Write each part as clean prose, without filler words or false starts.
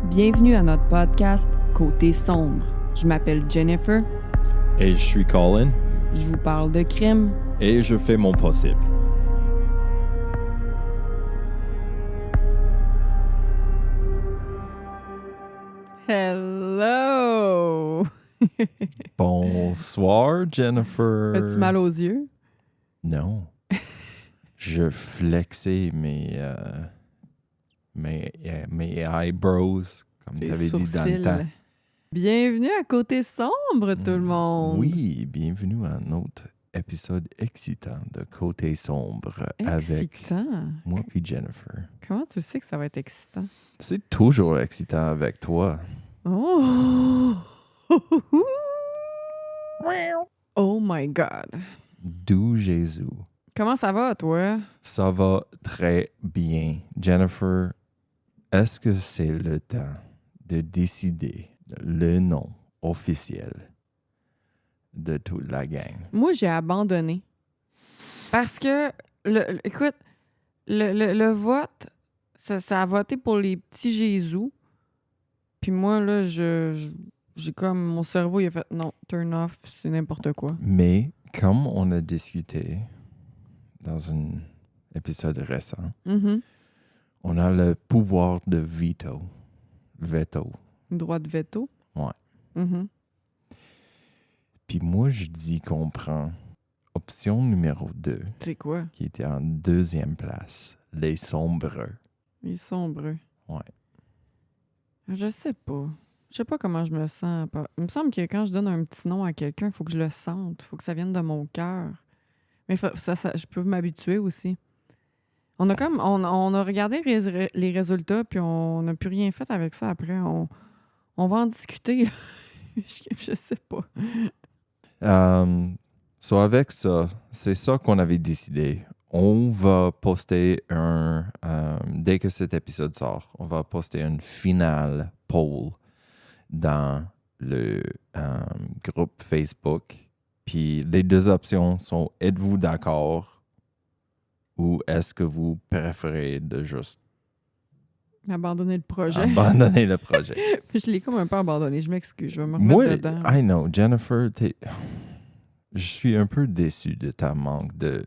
Bienvenue à notre podcast Côté sombre. Je m'appelle Jennifer. Et je suis Colin. Je vous parle de crime. Et je fais mon possible. Hello! Bonsoir, Jennifer. As-tu mal aux yeux? Non. Je flexais mes eyebrows, comme tu avais dit dans le temps. Bienvenue à Côté sombre, tout le monde! Oui, bienvenue à un autre épisode excitant de Côté sombre avec moi puis Jennifer. Comment tu sais que ça va être excitant? C'est toujours excitant avec toi. Oh! Oh my God! D'où Jésus. Comment ça va, toi? Ça va très bien. Jennifer, est-ce que c'est le temps de décider le nom officiel de toute la gang? Moi, j'ai abandonné. Parce que, écoute, le vote, ça a voté pour les petits Jésus. Puis moi, là, j'ai comme... Mon cerveau, il a fait « Non, turn off, c'est n'importe quoi. » Mais, comme on a discuté dans un épisode récent, on a le pouvoir de veto. Droit de veto. Ouais. Puis moi, je dis qu'on prend option numéro 2. C'est quoi? Qui était en deuxième place. Les sombreux. Les sombreux. Ouais. Je sais pas. Je sais pas comment je me sens. Il me semble que quand je donne un petit nom à quelqu'un, il faut que je le sente. Il faut que ça vienne de mon cœur. Mais je peux m'habituer aussi. On a regardé les résultats, puis on n'a plus rien fait avec ça après. On va en discuter. Je sais pas. Avec ça, c'est ça qu'on avait décidé. On va poster dès que cet épisode sort, on va poster une finale poll dans le groupe Facebook. Puis les deux options sont: êtes-vous d'accord ou est-ce que vous préférez de juste abandonner le projet? Abandonner le projet. Je l'ai comme un peu abandonné. Je m'excuse. Je vais me remettre dedans. I know, Jennifer, je suis un peu déçu de ta manque de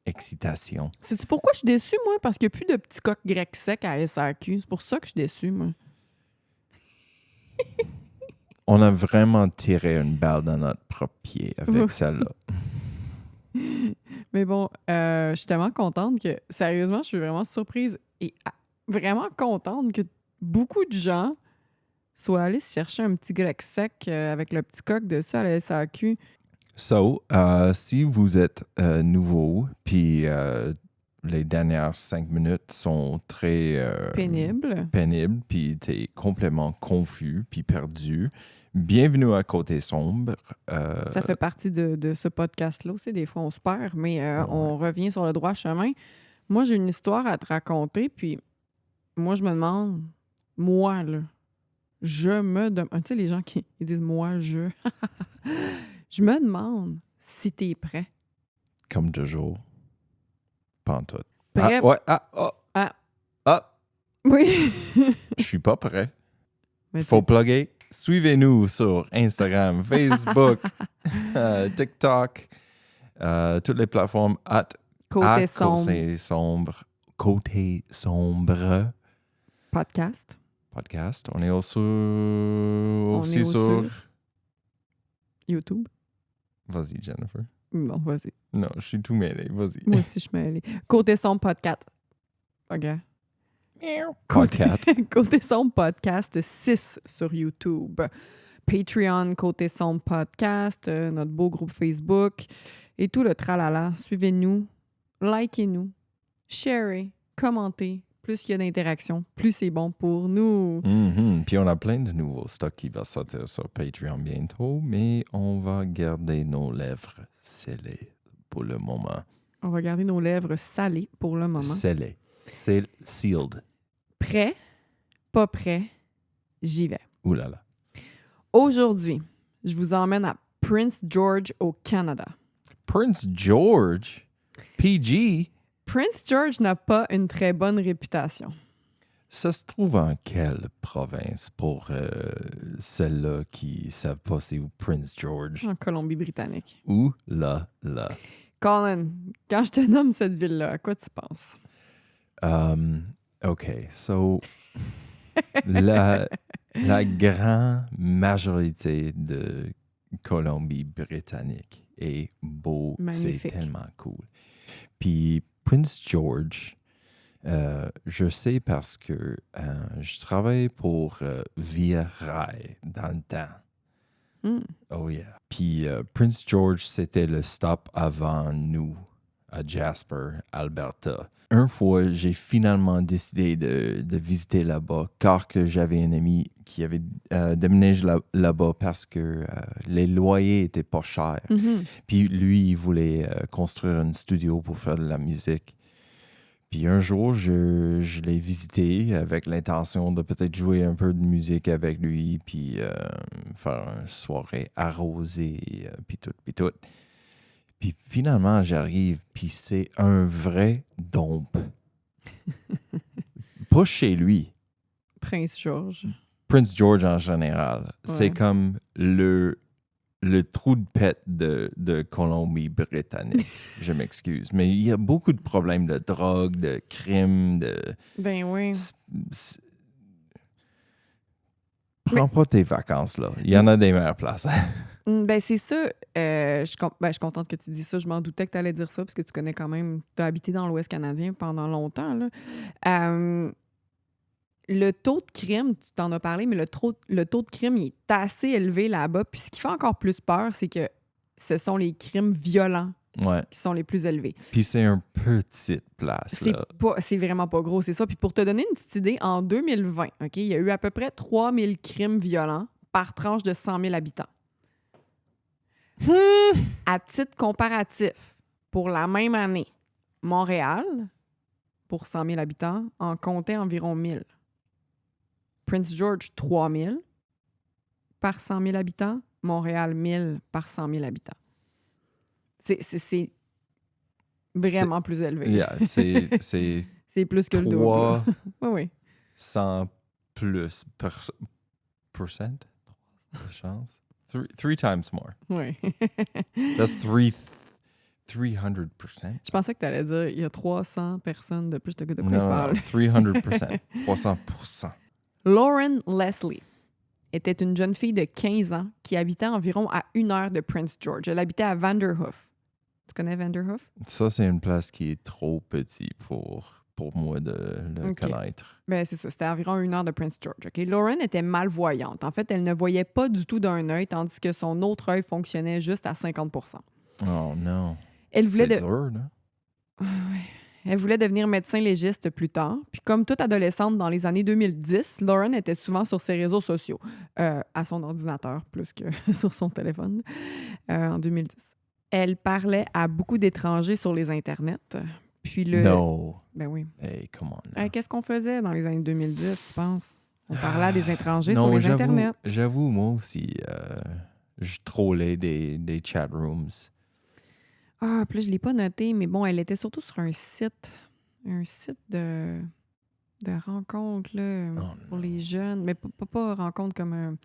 excitation. Sais-tu pourquoi je suis déçue, moi? Parce qu'il n'y a plus de petits coqs grecs secs à SAQ. C'est pour ça que je suis déçue, moi. On a vraiment tiré une balle dans notre propre pied avec celle-là. Mais bon, je suis tellement contente que, sérieusement, je suis vraiment surprise et vraiment contente que beaucoup de gens soient allés se chercher un petit grec sec avec le petit coq dessus à la SAQ. Si vous êtes nouveau, puis les dernières 5 minutes sont très pénibles, puis t'es complètement confus, puis perdu, bienvenue à Côté sombre. Ça fait partie de ce podcast-là aussi. Des fois, on se perd, mais on revient sur le droit chemin. Moi, j'ai une histoire à te raconter, puis moi, je me demande, moi, là, je me demande... Tu sais, les gens qui disent « moi, je... » Je me demande si t'es prêt. Comme toujours. Pantoute. Prêt? Oui. Je suis pas prêt. Faut plugger. Suivez-nous sur Instagram, Facebook, TikTok, toutes les plateformes Côté sombre. Côté sombre. Podcast. On est aussi sur YouTube. Vas-y, Jennifer. Non, vas-y. Non, je suis tout mêlé. Vas-y. Moi aussi, je suis mêlée. Côté sombre podcast. OK. Podcast. Côté sombre podcast 6 sur YouTube. Patreon, Côté sombre podcast, notre beau groupe Facebook et tout le tralala. Suivez-nous, likez-nous, sharez, commentez. Plus il y a d'interactions, plus c'est bon pour nous. Puis on a plein de nouveaux stocks qui vont sortir sur Patreon bientôt, mais on va garder nos lèvres scellées pour le moment. On va garder nos lèvres salées pour le moment. Scellées. Sealed. Prêt? Pas prêt? J'y vais. Ouh là là. Aujourd'hui, je vous emmène à Prince George au Canada. Prince George? PG? Prince George n'a pas une très bonne réputation. Ça se trouve en quelle province pour celles-là qui savent pas c'est où Prince George? En Colombie-Britannique. Ouh là là. Colin, quand je te nomme cette ville-là, à quoi tu penses? OK, so la grande majorité de Colombie-Britannique est beau, c'est Magnifique. tellement cool. Puis Prince George, je sais parce que je travaillais pour Via Rail dans le temps. Hmm. Oh yeah. Puis Prince George, c'était le stop avant nous à Jasper, Alberta. Une fois, j'ai finalement décidé de visiter là-bas car que j'avais un ami qui avait déménagé là-bas parce que les loyers étaient pas chers. Mhm. Puis lui, il voulait construire un studio pour faire de la musique. Puis un jour, je l'ai visité avec l'intention de peut-être jouer un peu de musique avec lui, puis faire une soirée arrosée, puis tout, puis tout. Puis finalement, j'arrive, puis c'est un vrai dompe. Pas chez lui. Prince George. Prince George en général. Ouais. C'est comme le trou de pète de Colombie-Britannique. Je m'excuse. Mais il y a beaucoup de problèmes de drogue, de crimes, de... Ben oui. Prends pas tes vacances, là. Il y en a des meilleures places. Ben c'est ça. Je suis contente que tu dis ça. Je m'en doutais que tu allais dire ça parce que tu connais quand même. Tu as habité dans l'Ouest canadien pendant longtemps. Là. Le taux de crime, tu t'en as parlé, mais le taux de crime il est assez élevé là-bas. Puis ce qui fait encore plus peur, c'est que ce sont les crimes violents Ouais. qui sont les plus élevés. Puis c'est une petite place, là. C'est vraiment pas gros, c'est ça. Puis pour te donner une petite idée, en 2020, OK, il y a eu à peu près 3000 crimes violents par tranche de 100 000 habitants. À titre comparatif, pour la même année, Montréal, pour 100 000 habitants, en comptait environ 1000. Prince George, 3000 par 100 000 habitants. Montréal, 1000 par 100 000 habitants. C'est vraiment plus élevé. Yeah, c'est C'est plus que le double. 300 Oui, oui. plus percent de chance. Three times more. Oui. That's 300%. Je pensais que tu allais dire il y a 300 personnes de plus de quoi il Non, parle. 300%. 300%. Lauren Leslie était une jeune fille de 15 ans qui habitait environ à 1 heure de Prince George. Elle habitait à Vanderhoof. Tu connais Vanderhoof? Ça, c'est une place qui est trop petite pour moi de le Ok. connaître. Ben, c'est ça, c'était environ 1 heure de Prince George. OK? Lauren était malvoyante. En fait, elle ne voyait pas du tout d'un œil, tandis que son autre œil fonctionnait juste à 50 Oh non. Elle voulait, C'est dur, là. Elle voulait devenir médecin légiste plus tard. Puis comme toute adolescente dans les années 2010, Lauren était souvent sur ses réseaux sociaux, à son ordinateur plus que sur son téléphone, en 2010. Elle parlait à beaucoup d'étrangers sur les internets. Puis No. Ben oui. Hey, come on. now. Qu'est-ce qu'on faisait dans les années 2010, tu penses? On parlait à des étrangers Non, sur les internets. J'avoue, moi aussi, je trollais des chat rooms. Ah, puis là, je ne l'ai pas noté, mais bon, elle était surtout sur un site de rencontres là, pour les jeunes. Mais pas rencontre comme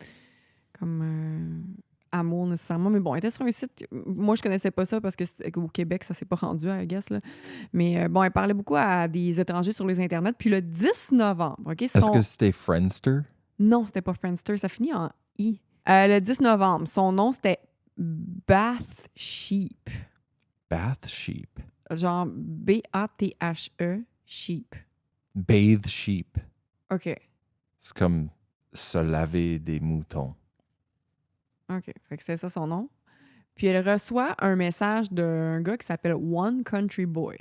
amour nécessairement. Mais bon, elle était sur un site. Moi, je connaissais pas ça parce qu'au Québec, ça s'est pas rendu, I guess. Là. Mais bon, elle parlait beaucoup à des étrangers sur les internets. Puis le 10 novembre, OK? Est-ce que c'était Friendster? Non, c'était pas Friendster. Ça finit en I. Le 10 novembre, son nom, c'était Bath Sheep. Bath Sheep. Genre B-A-T-H-E, Sheep. Bathe Sheep. OK. C'est comme se laver des moutons. OK. Fait que c'est ça son nom. Puis elle reçoit un message d'un gars qui s'appelle One Country Boy.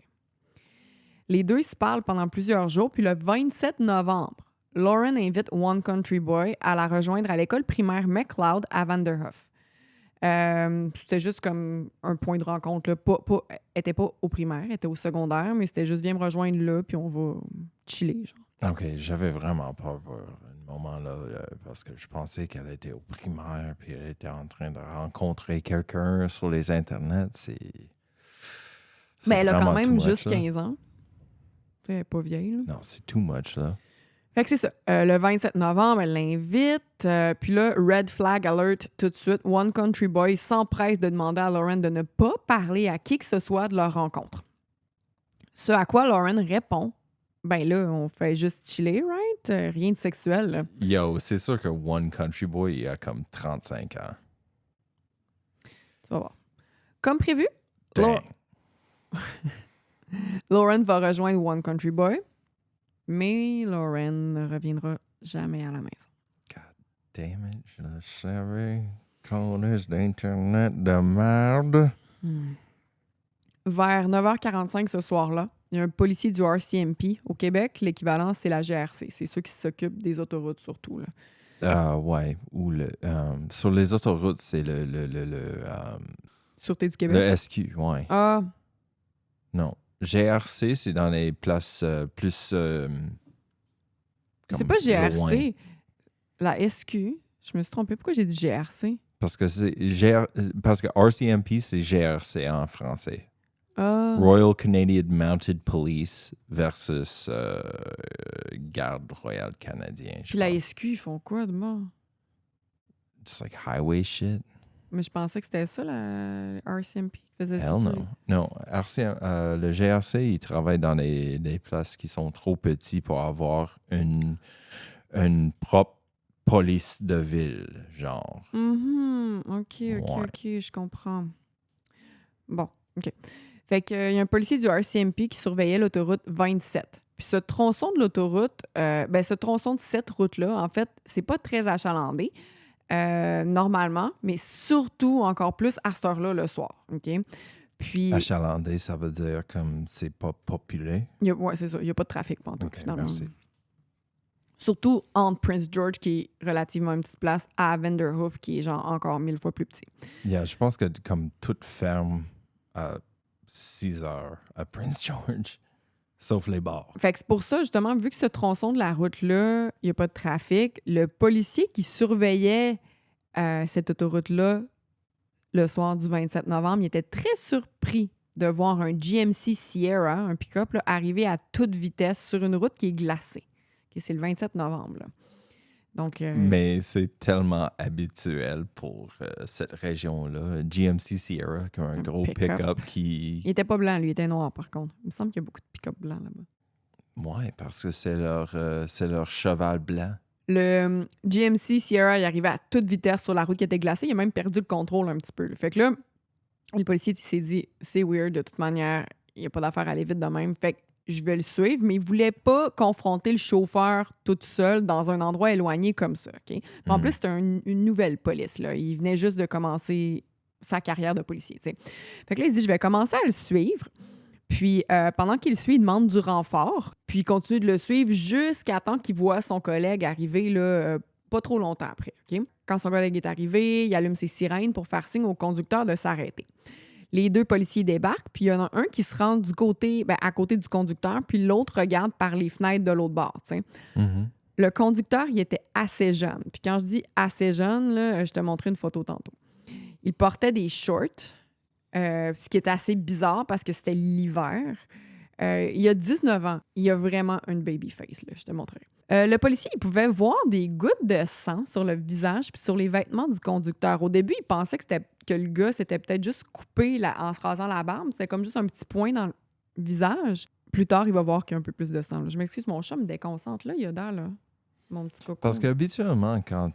Les deux se parlent pendant plusieurs jours. Puis le 27 novembre, Lauren invite One Country Boy à la rejoindre à l'école primaire McLeod à Vanderhoof. C'était juste comme un point de rencontre. Là. Elle était pas au primaire, elle était au secondaire, mais c'était juste viens me rejoindre là, puis on va chiller. Genre. OK, j'avais vraiment peur pour un moment-là parce que je pensais qu'elle était au primaire puis elle était en train de rencontrer quelqu'un sur les internets. Mais elle a quand vraiment même too juste much, là. 15 ans. Elle n'est pas vieille. Là. Non, c'est too much, là. Fait que c'est ça. Le 27 novembre, elle l'invite. Puis là, red flag alert tout de suite. One Country Boy s'empresse de demander à Lauren de ne pas parler à qui que ce soit de leur rencontre. Ce à quoi Lauren répond, ben là, on fait juste chiller, right? Rien de sexuel, là. Yo, c'est sûr que One Country Boy, il a comme 35 ans. Tu vas voir. Comme prévu, Dang. Lauren va rejoindre One Country Boy, mais Lauren ne reviendra jamais à la maison. Damn it, je le savais. Connaisse d'Internet de merde. Vers 9h45 ce soir-là, il y a un policier du RCMP. Au Québec, l'équivalent, c'est la GRC. C'est ceux qui s'occupent des autoroutes surtout, là. Ouais. Ou sur les autoroutes, c'est le Sûreté du Québec. le SQ, ouais. Ah, Non. GRC, c'est dans les places plus. c'est comme pas GRC. loin. La SQ. Je me suis trompée. Pourquoi j'ai dit GRC? Parce que parce que RCMP, c'est GRC en français. Ah. Royal Canadian Mounted Police versus Garde Royale Canadien. Puis la SQ, ils font quoi de mort? It's like highway shit. Mais je pensais que c'était ça, la RCMP qui faisait ça. Hell no. Non, le GRC, il travaille dans des places qui sont trop petites pour avoir une propre police de ville, genre. OK, Ouais. je comprends. Bon, OK. Fait qu'il y a un policier du RCMP qui surveillait l'autoroute 27. Puis ce tronçon de l'autoroute, ce tronçon de cette route-là, en fait, c'est pas très achalandé, normalement, mais surtout encore plus à cette heure-là le soir, OK? Puis, Achalandé, ça veut dire comme c'est pas populaire. ouais, c'est ça, il n'y a pas de trafic pantoute, OK, finalement. merci. Surtout entre Prince George, qui est relativement une petite place, à Vanderhoof, qui est genre encore 1000 fois plus petit. Yeah, je pense que comme toute ferme à 6 heures à Prince George, sauf les bars. Fait que c'est pour ça, justement, vu que ce tronçon de la route-là, il n'y a pas de trafic, le policier qui surveillait cette autoroute-là le soir du 27 novembre, il était très surpris de voir un GMC Sierra, un pick-up, là, arriver à toute vitesse sur une route qui est glacée. Okay, c'est le 27 novembre, là. Donc, Mais c'est tellement habituel pour cette région-là. GMC Sierra, comme un gros pick-up. pick-up qui... il était pas blanc, lui, il était noir, par contre. Il me semble qu'il y a beaucoup de pick-up blancs là-bas. Ouais, parce que c'est leur cheval blanc. Le GMC Sierra, il arrivait à toute vitesse sur la route qui était glacée. Il a même perdu le contrôle un petit peu, là. Fait que là, le policier s'est dit, c'est weird, de toute manière, il n'y a pas d'affaire à aller vite de même. Fait que je vais le suivre, mais il voulait pas confronter le chauffeur toute seule dans un endroit éloigné comme ça, OK? En plus, c'était une nouvelle police, là. Il venait juste de commencer sa carrière de policier, tu sais. Fait que là, il dit, je vais commencer à le suivre. Puis, pendant qu'il le suit, il demande du renfort. Puis, il continue de le suivre jusqu'à temps qu'il voit son collègue arriver, là, pas trop longtemps après, OK? Quand son collègue est arrivé, il allume ses sirènes pour faire signe au conducteur de s'arrêter. Les deux policiers débarquent, puis il y en a un qui se rend du côté, à côté du conducteur, puis l'autre regarde par les fenêtres de l'autre bord, tu sais. Mm-hmm. Le conducteur, il était assez jeune. Puis quand je dis assez jeune, là, je te montrais une photo tantôt. Il portait des shorts, ce qui était assez bizarre parce que c'était l'hiver. Il a 19 ans. Il a vraiment une baby face, là, je te montrerai. Le policier, il pouvait voir des gouttes de sang sur le visage puis sur les vêtements du conducteur. Au début, il pensait que le gars s'était peut-être juste coupé en se rasant la barbe. C'était comme juste un petit point dans le visage. Plus tard, il va voir qu'il y a un peu plus de sang, là. Je m'excuse, mon chat me déconcentre. Là, il y a d'air, là. Mon petit coco. Parce qu'habituellement, quand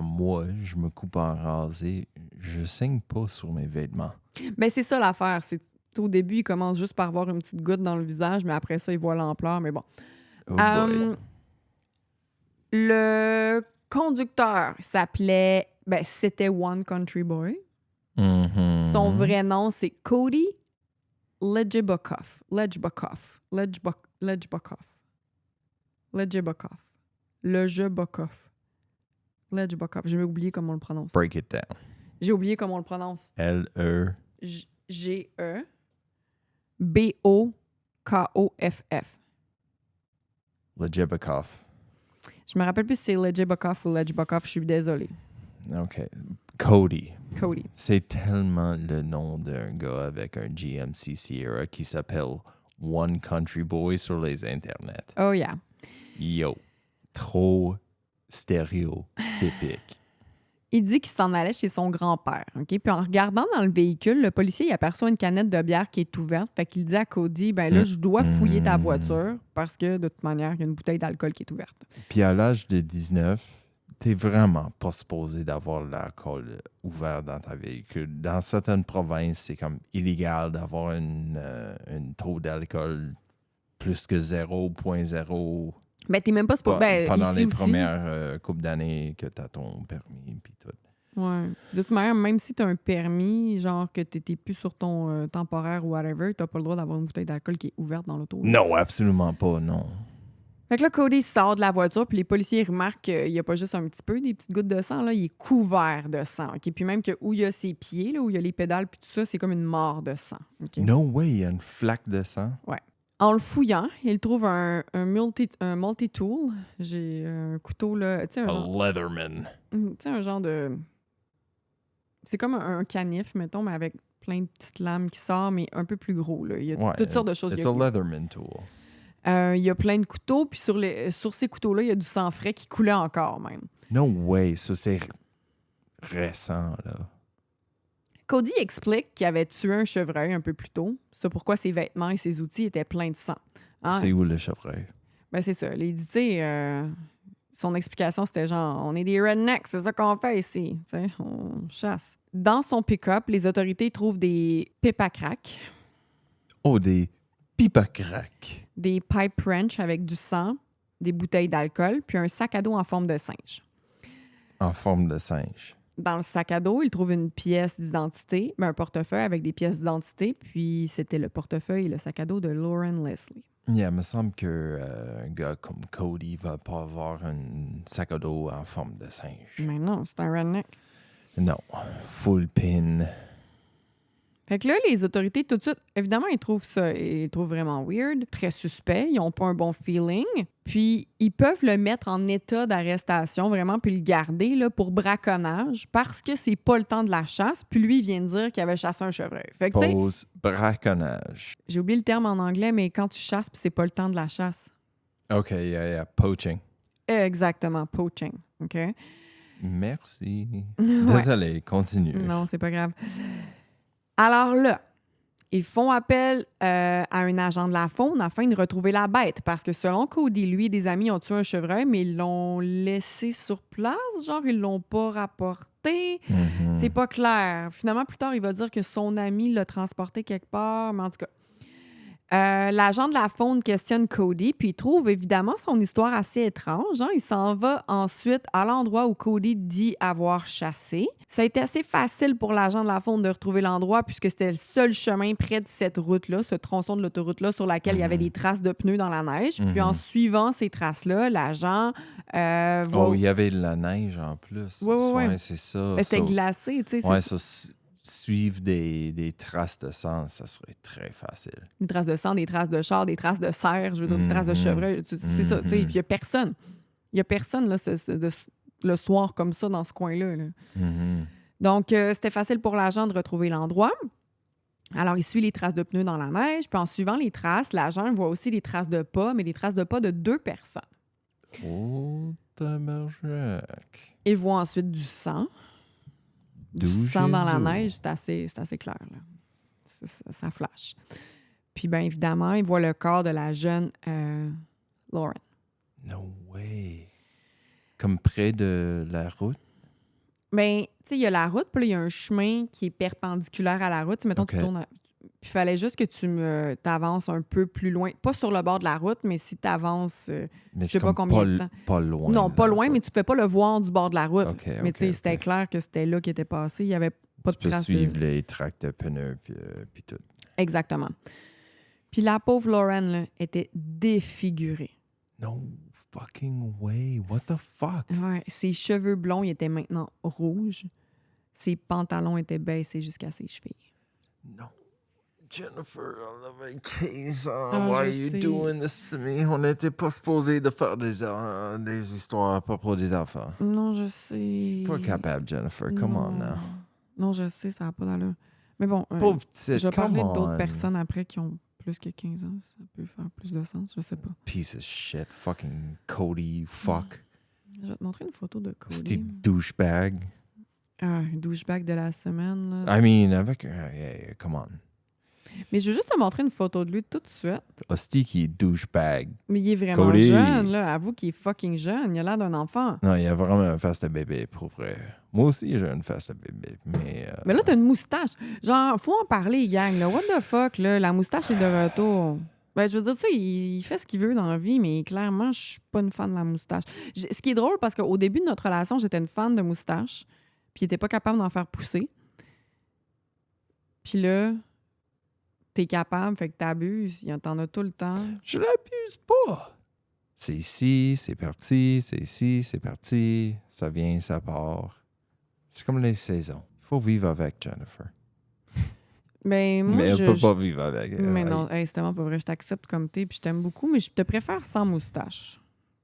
moi, je me coupe en rasé, je saigne pas sur mes vêtements. Ben, c'est ça l'affaire. C'est au début, il commence juste par voir une petite goutte dans le visage, mais après ça, il voit l'ampleur. Mais bon. Oh boy. Le conducteur s'appelait... Ben, c'était One Country Boy. Mm-hmm. Son vrai nom, c'est Cody Lejibokov. J'ai oublié comment on le prononce. Break it down. J'ai oublié comment on le prononce. L-E... G-E-B-O-K-O-F-F. Lejibokov. Je me rappelle plus si c'est Lejibokov ou Lejibokov. Je suis désolée. OK. Cody. Cody. C'est tellement le nom d'un gars avec un GMC Sierra qui s'appelle one country boy sur les internets. Oh yeah. Yo, trop stéréotypique. Il dit qu'il s'en allait chez son grand-père. OK? Puis en regardant dans le véhicule, le policier il aperçoit une canette de bière qui est ouverte. Fait qu'il dit à Cody, ben là, je dois fouiller ta voiture parce que de toute manière, il y a une bouteille d'alcool qui est ouverte. Puis à l'âge de 19, t'es vraiment pas supposé d'avoir l'alcool ouvert dans ta véhicule. Dans certaines provinces, c'est comme illégal d'avoir une taux d'alcool plus que 0.0 Ben, t'es même pas supposé. pendant ici les aussi. premières coupes d'années que t'as ton permis puis tout. Ouais. De toute manière, même si t'as un permis, genre que t'étais plus sur ton temporaire ou whatever, t'as pas le droit d'avoir une bouteille d'alcool qui est ouverte dans l'auto. Là. Non, absolument pas, non. Fait que là, Cody sort de la voiture, puis les policiers remarquent qu'il n'y a pas juste un petit peu, des petites gouttes de sang, là, il est couvert de sang. OK? Puis même que où il y a ses pieds, là, où il y a les pédales, puis tout ça, c'est comme une mare de sang. OK? No way, il y a une flaque de sang. En le fouillant, il trouve un multi-tool. J'ai un couteau, là, tu sais, A Leatherman. un genre de... C'est comme un canif, mettons, mais avec plein de petites lames qui sortent, mais un peu plus gros, là. Il y a toutes sortes de choses. It's a Leatherman tool. Il y a plein de couteaux, puis sur ces couteaux-là, il y a du sang frais qui coulait encore, même. No way, ça c'est récent, là. Cody explique qu'il avait tué un chevreuil un peu plus tôt. C'est pourquoi ses vêtements et ses outils étaient pleins de sang. Hein? C'est où le chevreuil? Ben, c'est ça. Tu sais, son explication, c'était genre, on est des rednecks, c'est ça qu'on fait ici. Tu sais, on chasse. Dans son pick-up, les autorités trouvent des pipes à crack, Oh, des pipes à crack. des pipe wrench avec du sang, des bouteilles d'alcool, puis un sac à dos en forme de singe. En forme de singe. Dans le sac à dos, il trouve une pièce d'identité, un portefeuille avec des pièces d'identité, puis c'était le portefeuille et le sac à dos de Lauren Leslie. Yeah, il me semble qu'un gars comme Cody va pas avoir un sac à dos en forme de singe. Mais non, c'est un redneck. Non, full pin. Fait que là, les autorités, tout de suite, évidemment, ils trouvent vraiment weird, très suspect, ils ont pas un bon feeling. Puis, ils peuvent le mettre en état d'arrestation, vraiment, puis le garder là, pour braconnage, parce que c'est pas le temps de la chasse. Puis lui, il vient de dire qu'il avait chassé un chevreuil. Fait que, tu sais, Pause, braconnage. j'ai oublié le terme en anglais, mais quand tu chasses, puis c'est pas le temps de la chasse. OK, yeah, poaching. Exactement, poaching, OK? Merci. Ouais. Désolé, continue. Non, c'est pas grave. Alors là, ils font appel à un agent de la faune afin de retrouver la bête. Parce que selon Cody, lui et des amis ont tué un chevreuil, mais ils l'ont laissé sur place. Genre, ils l'ont pas rapporté. Mhm. C'est pas clair. Finalement, plus tard, il va dire que son ami l'a transporté quelque part. Mais en tout cas, l'agent de la faune questionne Cody, puis il trouve évidemment son histoire assez étrange. Hein? Il s'en va ensuite à l'endroit où Cody dit avoir chassé. Ça a été assez facile pour l'agent de la faune de retrouver l'endroit puisque c'était le seul chemin près de cette route-là, ce tronçon de l'autoroute-là sur laquelle il y avait des traces de pneus dans la neige. Puis en suivant ces traces-là, l'agent va... Oh, il y avait de la neige en plus. Oui, Ouais, c'est ça. Ben, c'était So- glacé, tu sais. Ouais, ça, suivre des traces de sang, ça serait très facile. Des traces de sang, des traces de char, des traces de cerf, je veux dire, des traces de chevreuil. C'est ça, tu sais. Puis il y a personne. Il y a personne, là, le soir comme ça, dans ce coin-là. Là. Mhm. Donc, c'était facile pour l'agent de retrouver l'endroit. Alors, il suit les traces de pneus dans la neige. Puis en suivant les traces, l'agent voit aussi des traces de pas, mais des traces de pas de 2 personnes. Oh, tabarnak. Il voit ensuite du sang. Du D'où sang dans la Jésus. neige, c'est assez clair. Là. Ça flash. Puis, bien évidemment, il voit le corps de la jeune Lauren. No way. Comme près de la route? Bien, tu sais, il y a la route, puis là, il y a un chemin qui est perpendiculaire à la route. Mettons, OK. tu tournes. Puis, il fallait juste que tu t'avances un peu plus loin. Pas sur le bord de la route, mais si tu avances. Mais je sais c'est pas comme combien de temps. pas loin. Non, de pas la loin, route. mais tu peux pas le voir du bord de la route. OK, Mais OK, tu sais, c'était OK. clair que c'était là qu'il était passé. Il y avait pas Tu de peux trace suivre de... les tracts de pneus puis tout. Exactement. Puis la pauvre Lauren là, était défigurée. No fucking way. What the fuck? Ouais, ses cheveux blonds ils étaient maintenant rouges. Ses pantalons étaient baissés jusqu'à ses chevilles. No. Jennifer, on avait 15 ans. Ah, Why are je you sais. doing this to me? On n'était pas supposé de faire des histoires à propos des enfants. Non, je sais. Pas capable, Jennifer. Come on Non. now. Non, je sais, ça n'a pas d'allure. Mais bon, Pauvre petite, je vais parler come d'autres on. personnes après qui ont plus que 15 ans, ça peut faire plus de sens, je sais pas. Piece of shit. Fucking Cody. Fuck. Je vais te montrer une photo de C'était Cody. douchebag. Ah, un douchebag de la semaine, là. I mean, avec... yeah, come on. Mais je veux juste te montrer une photo de lui tout de suite. Hostie qui est douchebag. Mais il est vraiment Cody. jeune, là. Avoue qu'il est fucking jeune. Il a l'air d'un enfant. Non, il y a vraiment un face de bébé, pour vrai. Moi aussi, j'ai une face de bébé, mais... Mais là, t'as une moustache. Genre, faut en parler, gang, là. What the fuck, là? La moustache est de retour. Ben, je veux dire, tu sais, il fait ce qu'il veut dans la vie, mais clairement, je suis pas une fan de la moustache. Ce qui est drôle, parce qu'au début de notre relation, j'étais une fan de moustache, puis il était pas capable d'en faire pousser. Puis là, t'es capable, fait que t'abuses, t'en as tout le temps. Je l'abuse pas. C'est ici, c'est parti, c'est ici, c'est parti. Ça vient, ça part. C'est comme les saisons. Il faut vivre avec Jennifer. Ben, moi, Mais elle peut pas vivre avec. Mais non, hey, c'est tellement pas vrai. Je t'accepte comme t'es, puis je t'aime beaucoup, mais je te préfère sans moustache.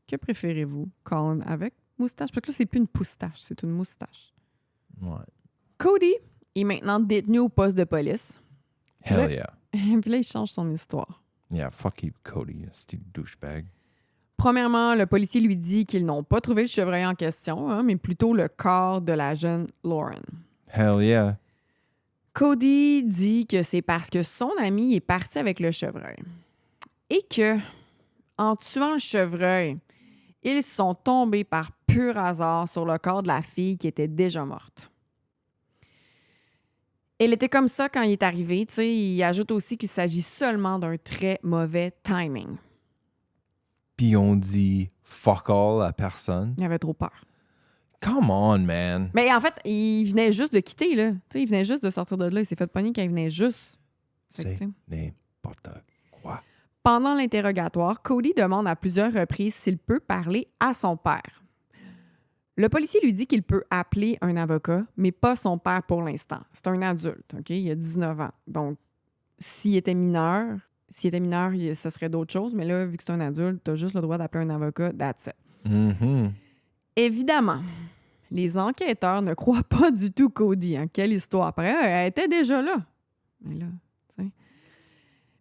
Que préférez-vous, Colin, avec moustache? Parce que là, c'est plus une poustache, c'est une moustache. Ouais. Cody est maintenant détenu au poste de police. Hell yeah. Puis là, il change son histoire. Yeah, fuck you, Cody. C'est un douchebag. Premièrement, le policier lui dit qu'ils n'ont pas trouvé le chevreuil en question, hein, mais plutôt le corps de la jeune Lauren. Hell yeah. Cody dit que c'est parce que son ami est parti avec le chevreuil. Et que, en tuant le chevreuil, ils sont tombés par pur hasard sur le corps de la fille qui était déjà morte. Elle était comme ça quand il est arrivé. Tu sais, il ajoute aussi qu'il s'agit seulement d'un très mauvais timing. Puis on dit fuck all à personne. Il avait trop peur. Come on, man. Mais en fait, il venait juste de quitter, là. Tu sais, il venait juste de sortir de là. Il s'est fait pogner quand il venait juste. Fait que, C'est tu sais. n'importe quoi. Pendant l'interrogatoire, Cody demande à plusieurs reprises s'il peut parler à son père. Le policier lui dit qu'il peut appeler un avocat, mais pas son père pour l'instant. C'est un adulte, OK? Il a 19 ans. Donc, s'il était mineur, ça serait d'autres choses, mais là, vu que c'est un adulte, tu as juste le droit d'appeler un avocat, that's it. Mhm. Évidemment, les enquêteurs ne croient pas du tout Cody. Hein? Quelle histoire. Après, elle était déjà là. Mais là, tu sais.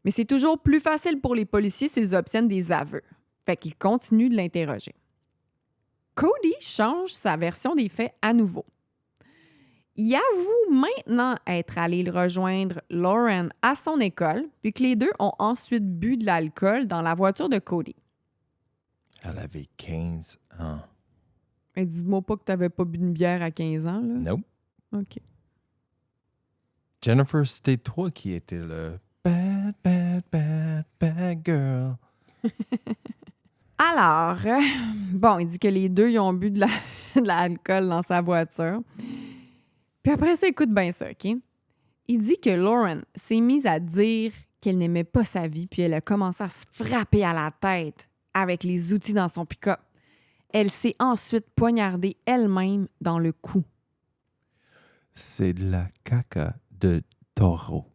Mais c'est toujours plus facile pour les policiers s'ils obtiennent des aveux. Fait qu'ils continuent de l'interroger. Cody change sa version des faits à nouveau. Il avoue maintenant être allé le rejoindre Lauren à son école, puis que les deux ont ensuite bu de l'alcool dans la voiture de Cody. Elle avait 15 ans. Mais dis-moi pas que t'avais pas bu une bière à 15 ans, là. Nope. OK. Jennifer, c'était toi qui étais le bad, bad, bad, bad girl. Alors, bon, il dit que les deux, ils ont bu de l'alcool dans sa voiture. Puis après ça, écoute bien ça, OK? Il dit que Lauren s'est mise à dire qu'elle n'aimait pas sa vie, puis elle a commencé à se frapper à la tête avec les outils dans son pick-up. Elle s'est ensuite poignardée elle-même dans le cou. C'est de la caca de taureau.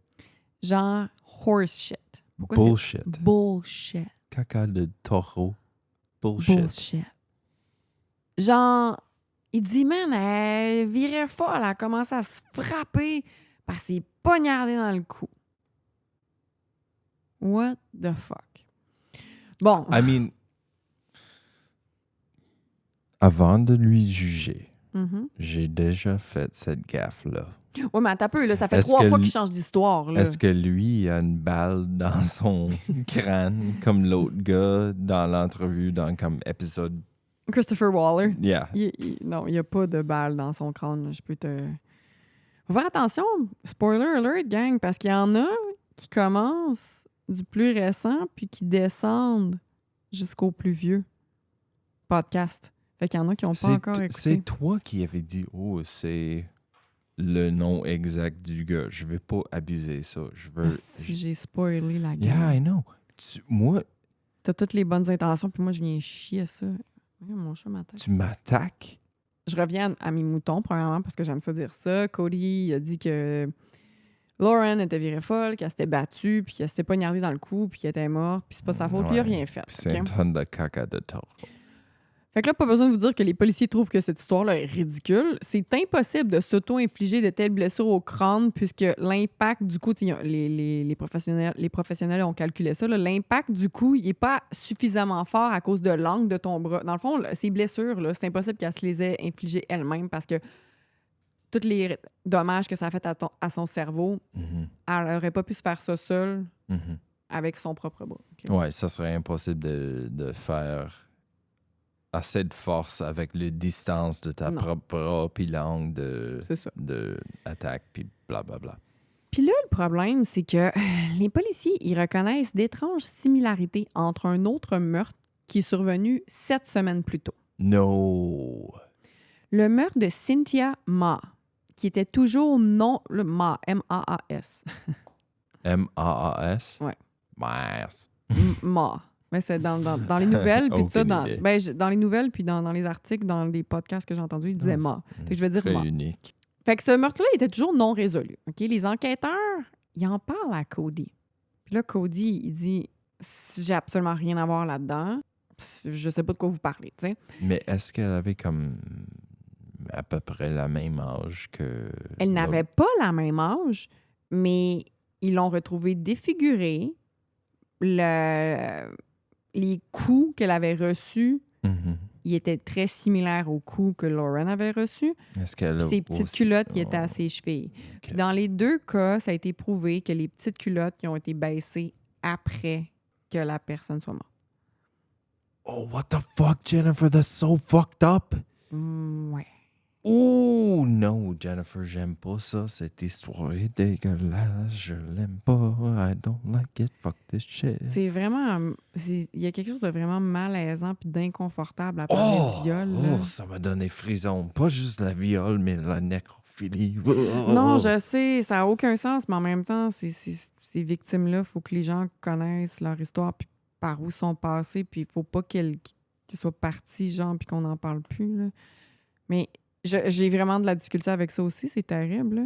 Genre horse shit. Pourquoi Bullshit. c'est bullshit? Caca de taureau. Bullshit. Bullshit. Genre, il dit, man, elle virait folle, elle a commencé à se frapper parce qu'elle s'est poignardée dans le cou. What the fuck? Bon. I mean, avant de lui juger, j'ai déjà fait cette gaffe-là. Oui, mais attends un peu, là, ça fait Est-ce 3 que fois lui- qu'il change d'histoire. Là. Est-ce que lui a une balle dans son crâne comme l'autre gars dans l'entrevue dans comme épisode? Christopher Waller. Yeah. Non, il n'y a pas de balle dans son crâne. Là. Je peux te... Faut faire attention, spoiler alert, gang, parce qu'il y en a qui commencent du plus récent puis qui descendent jusqu'au plus vieux podcast. Fait qu'il y en a qui n'ont pas encore écouté. C'est toi qui avais dit, oh, c'est le nom exact du gars. Je vais pas abuser ça. Je veux. Si j'ai spoilé la game. Yeah, I know. Moi, T'as toutes les bonnes intentions, puis moi, je viens chier à ça. Mon chat m'attaque. tu m'attaques. Je reviens à mes moutons, premièrement, parce que j'aime ça dire ça. Cody a dit que Lauren était virée folle, qu'elle s'était battue, puis qu'elle s'était poignardée dans le cou, puis qu'elle était morte, puis c'est pas sa faute, puis il a rien fait. C'est OK? un tonne de caca de taureau. Fait que là, pas besoin de vous dire que les policiers trouvent que cette histoire-là est ridicule. C'est impossible de s'auto-infliger de telles blessures au crâne puisque l'impact du coup, les professionnels ont calculé ça, là, l'impact du coup, il n'est pas suffisamment fort à cause de l'angle de ton bras. Dans le fond, là, ces blessures, là, c'est impossible qu'elle se les ait infligées elle-même parce que tous les dommages que ça a fait à son cerveau, Mhm. elle n'aurait pas pu se faire ça seule Mhm. avec son propre bras. OK? Ouais, ça serait impossible de faire assez de force avec les distances de ta Non. propre bras, puis l'angle C'est ça. de attaque, puis blablabla. Puis là, le problème, c'est que les policiers, ils reconnaissent d'étranges similarités entre un autre meurtre qui est survenu 7 semaines plus tôt. No. Le meurtre de Cynthia Ma, qui était toujours non... Le Ma, M-A-A-S. M-A-A-S? Ouais. Mars. Ma. Mais c'est dans les nouvelles, puis tout ça, Aucune idée. dans les nouvelles, puis dans les articles, dans les podcasts que j'ai entendus, ils disaient Ma. Fait que je vais dire très Ma. unique. Fait que ce meurtre-là était toujours non résolu. OK? Les enquêteurs, ils en parlent à Cody. Puis là, Cody, il dit « J'ai absolument rien à voir là-dedans. Je sais pas de quoi vous parlez. » tu sais. Mais est-ce qu'elle avait comme à peu près la même âge que... Elle n'avait pas la même âge, mais ils l'ont retrouvée défigurée. Les coups qu'elle avait reçus, Mhm. ils étaient très similaires aux coups que Lauren avait reçus. Est-ce qu'elle Puis a ses petites aussi- culottes qui étaient Oh, à ses chevilles. ok. Puis dans les deux cas, ça a été prouvé que les petites culottes qui ont été baissées après que la personne soit morte. Oh, what the fuck, Jennifer? That's so fucked up. Ouais. Oh, non, Jennifer, j'aime pas ça. Cette histoire est dégueulasse. Je l'aime pas. I don't like it. Fuck this shit. C'est vraiment... Il y a quelque chose de vraiment malaisant puis d'inconfortable à parler de viol. là. Oh, ça m'a donné frisson. Pas juste la viol, mais la nécrophilie. Non, je sais, ça n'a aucun sens, mais en même temps, ces victimes-là, il faut que les gens connaissent leur histoire puis par où ils sont passés, puis il faut pas qu'elles soient parties, genre, puis qu'on n'en parle plus. Là. Mais j'ai vraiment de la difficulté avec ça aussi, c'est terrible. Là.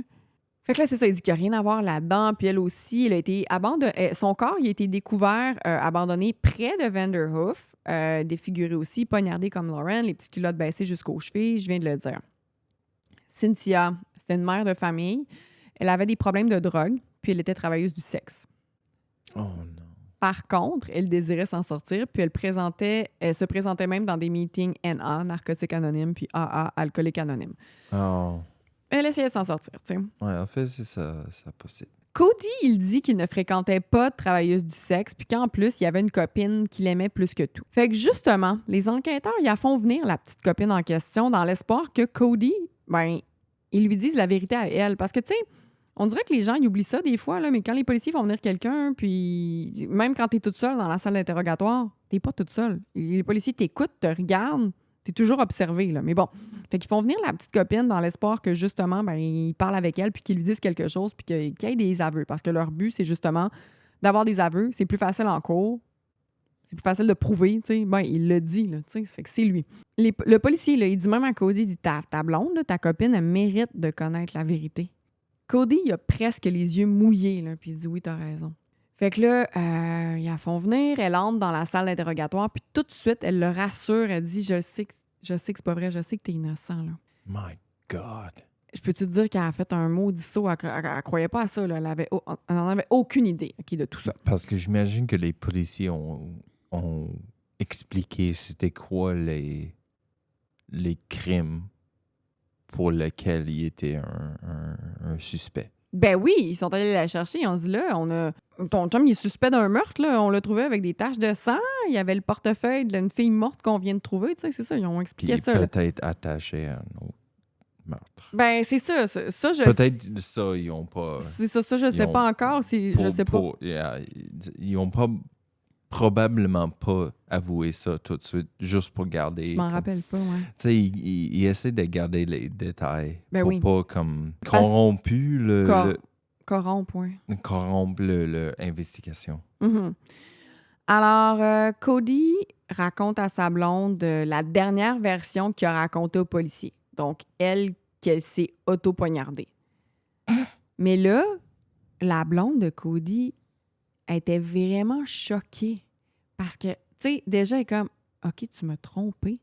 Fait que là, c'est ça, il dit qu'il n'y a rien à voir là-dedans, puis elle aussi, elle a été abandonnée. Son corps, il a été découvert, abandonné près de Vanderhoof, défiguré aussi, poignardé comme Lauren, les petites culottes baissées jusqu'aux chevilles, je viens de le dire. Cynthia, c'était une mère de famille. Elle avait des problèmes de drogue, puis elle était travailleuse du sexe. Oh non. Par contre, elle désirait s'en sortir, puis elle se présentait même dans des meetings NA, Narcotiques Anonymes, puis AA, Alcooliques Anonymes. Oh. Elle essayait de s'en sortir, tu sais. Ouais, en fait, c'est ça possible. Cody, il dit qu'il ne fréquentait pas de travailleuse du sexe, puis qu'en plus, il y avait une copine qu'il aimait plus que tout. Fait que justement, les enquêteurs, ils la font venir la petite copine en question dans l'espoir que Cody, ben, ils lui disent la vérité à elle. Parce que, tu sais, on dirait que les gens, ils oublient ça des fois, là, mais quand les policiers font venir quelqu'un, puis même quand t'es toute seule dans la salle d'interrogatoire, t'es pas toute seule. Les policiers t'écoutent, te regardent, t'es toujours observé, là. Mais bon, fait qu'ils font venir la petite copine dans l'espoir que, justement, ben, ils parlent avec elle, puis qu'ils lui disent quelque chose, puis qu'il y ait des aveux. Parce que leur but, c'est justement d'avoir des aveux. C'est plus facile en cours. C'est plus facile de prouver, tu sais. Ben, il le dit, là, tu sais. Fait que c'est lui. Le policier, là, il dit même à Cody, il dit, ta blonde, là, ta copine, elle mérite de connaître la vérité. Cody, il a presque les yeux mouillés, là, puis il dit, oui, t'as raison. Fait que là, ils la font venir, elle entre dans la salle d'interrogatoire, puis tout de suite, elle le rassure, elle dit, je sais que c'est pas vrai, je sais que t'es innocent, là. My God. Je peux te dire qu'elle a fait un maudit saut, elle croyait pas à ça, là. Elle n'en avait aucune idée, OK, de tout ça. Parce que j'imagine que les policiers ont expliqué c'était quoi les crimes pour lesquels il était un suspect. Ben oui, ils sont allés la chercher, ils ont dit, là, ton chum, il est suspect d'un meurtre, là, on l'a trouvé avec des taches de sang, il y avait le portefeuille d'une fille morte qu'on vient de trouver, tu sais, c'est ça, ils ont Puis expliqué ça, là. peut-être attaché à un autre meurtre. Ben, c'est ça, je... Peut-être ça, ils n'ont pas... C'est ça, je sais pas encore, je sais pas. Yeah, ils n'ont pas probablement pas avoué ça tout de suite, juste pour garder... Je m'en rappelle pas, ouais. Tu sais, ils essaient de garder les détails Ben pour oui. pas comme corrompre Corrompre, ouais. corrompre l'investigation. Mhm. Alors, Cody raconte à sa blonde la dernière version qu'il a racontée au policier. Donc, qu'elle s'est auto-poignardée. Mais là, la blonde de Cody elle était vraiment choquée. Parce que, tu sais, déjà, elle est comme, OK, tu m'as trompé.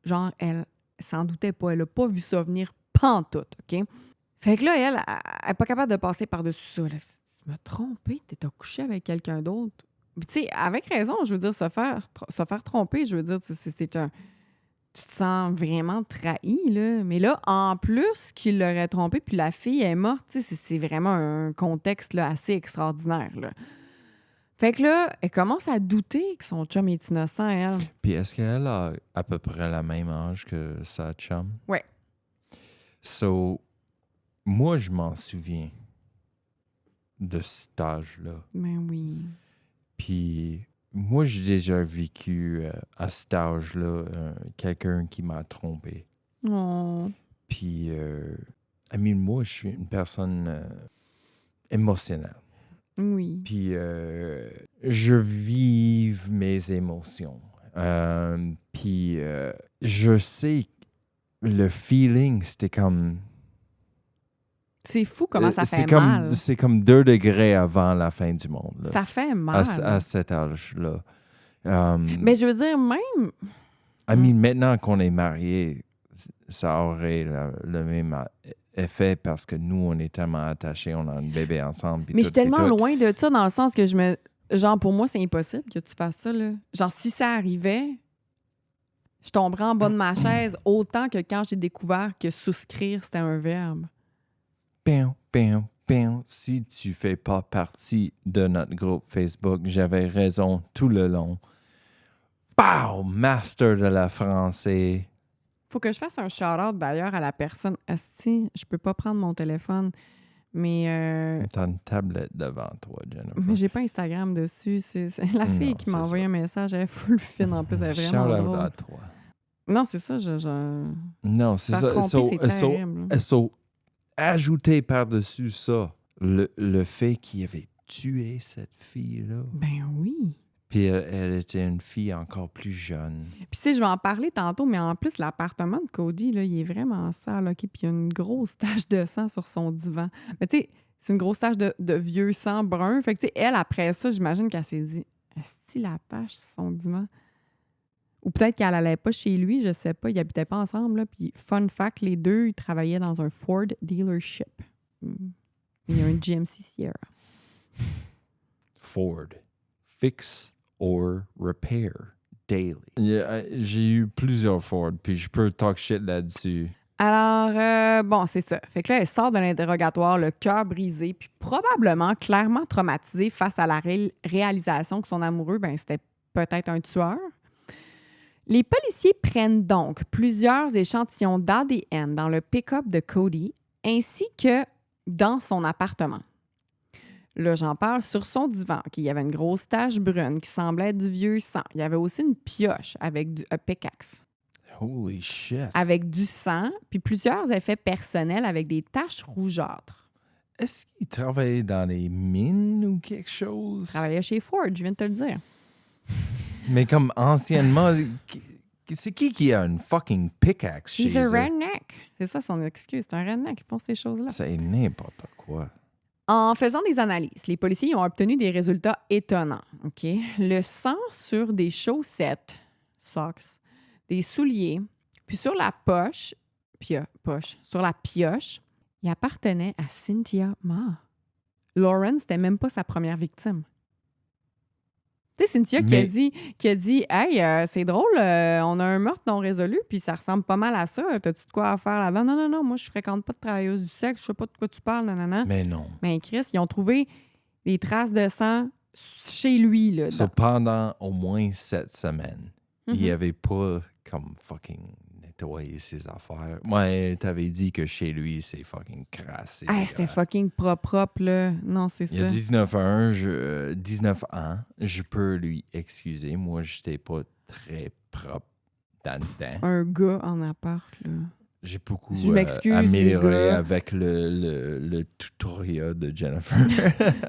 Genre, elle s'en doutait pas. Elle a pas vu ça venir pantoute, OK? Fait que là, elle est pas capable de passer par-dessus ça. Là. Tu m'as trompé, t'as couché avec quelqu'un d'autre. Puis tu sais, avec raison, je veux dire, se faire tromper, je veux dire, c'est un... Tu te sens vraiment trahi, là. Mais là, en plus qu'il l'aurait trompé, puis la fille est morte, tu sais, c'est vraiment un contexte là, assez extraordinaire, là. Fait que là, elle commence à douter que son chum est innocent, elle. Puis est-ce qu'elle a à peu près le même âge que sa chum? Ouais. So, moi, je m'en souviens de cet âge-là. Ben oui. Puis moi, j'ai déjà vécu à cet âge-là quelqu'un qui m'a trompé. Oh. Puis, moi, je suis une personne émotionnelle. Oui. Puis, je vive mes émotions. Puis, je sais, le feeling, c'était comme... C'est fou comment ça fait c'est mal. C'est comme 2 degrés avant la fin du monde. Là, Ça fait mal. à cet âge-là. Mais je veux dire, même... Maintenant qu'on est mariés, ça aurait le même effet parce que nous, on est tellement attachés, on a un bébé ensemble. Mais je suis tellement loin de ça dans le sens que je me... Genre, pour moi, c'est impossible que tu fasses ça, là. Genre, si ça arrivait, je tomberais en bas de ma chaise autant que quand j'ai découvert que souscrire, c'était un verbe. Pium, pium, pium. Si tu fais pas partie de notre groupe Facebook, j'avais raison tout le long. Pow! Master de la français. Faut que je fasse un shout-out d'ailleurs à la personne. Asti, je peux pas prendre mon téléphone, mais T'as une tablette devant toi, Jennifer. mais j'ai pas Instagram dessus. C'est la fille qui m'a envoyé un message. Elle est full fine en plus. Elle est vraiment Shout-out drôle. à toi. Non, c'est ça. Non, c'est Faire ça. tromper, c'est terrible. Ajouter par-dessus ça le fait qu'il avait tué cette fille-là. Ben oui. Puis elle était une fille encore plus jeune. Puis tu sais, je vais en parler tantôt, mais en plus, l'appartement de Cody, là, il est vraiment sale, OK? Puis il y a une grosse tache de sang sur son divan. Mais tu sais, c'est une grosse tache de vieux sang brun. Fait que tu sais, elle, après ça, j'imagine qu'elle s'est dit, est-ce la tache sur son divan? Ou peut-être qu'elle allait pas chez lui, je sais pas. Ils habitaient pas ensemble, là. Puis fun fact, les deux, ils travaillaient dans un Ford dealership. Il y a un GMC Sierra. Ford. Fix or repair daily. J'ai eu plusieurs Ford, puis je peux talk shit là-dessus. Alors, bon, c'est ça. Fait que là, elle sort de l'interrogatoire, le cœur brisé, puis probablement clairement traumatisée face à la réalisation que son amoureux, ben, c'était peut-être un tueur. Les policiers prennent donc plusieurs échantillons d'ADN dans le pick-up de Cody, ainsi que dans son appartement. Là, j'en parle sur son divan. Il y avait une grosse tache brune qui semblait être du vieux sang. Il y avait aussi une pioche avec un pickaxe. Holy shit. Avec du sang, puis plusieurs effets personnels avec des taches rougeâtres. Est-ce qu'il travaillait dans les mines ou quelque chose? Il travaillait chez Ford, je viens de te le dire. Mais comme anciennement, c'est qui a une fucking pickaxe chez He's a eux? redneck. C'est ça son excuse. C'est un redneck qui font ces choses-là. C'est n'importe quoi. En faisant des analyses, les policiers ont obtenu des résultats étonnants. OK? Le sang sur des chaussettes, socks, des souliers, puis sur la sur la pioche, il appartenait à Cynthia Ma. Lauren, c'était même pas sa première victime. Tu sais, Cynthia qui a dit Hey, c'est drôle, on a un meurtre non résolu, puis ça ressemble pas mal à ça. T'as-tu de quoi à faire là-dedans? Non, moi, je fréquente pas de travailleuse du sexe, je sais pas de quoi tu parles, nanana. Mais non. Mais Chris, ils ont trouvé des traces de sang chez lui, là. Pendant au moins 7 semaines, il n'y avait pas comme fucking nettoyer ses affaires. Moi, t'avais dit que chez lui, c'est fucking crasse. C'était fucking propre, là. Non, c'est ça. Il y a 19 ans, je peux lui excuser. Moi, j'étais pas très propre dans le temps. Un gars en appart, là. J'ai beaucoup Je m'excuse, amélioré les gars. avec le tutoriel de Jennifer.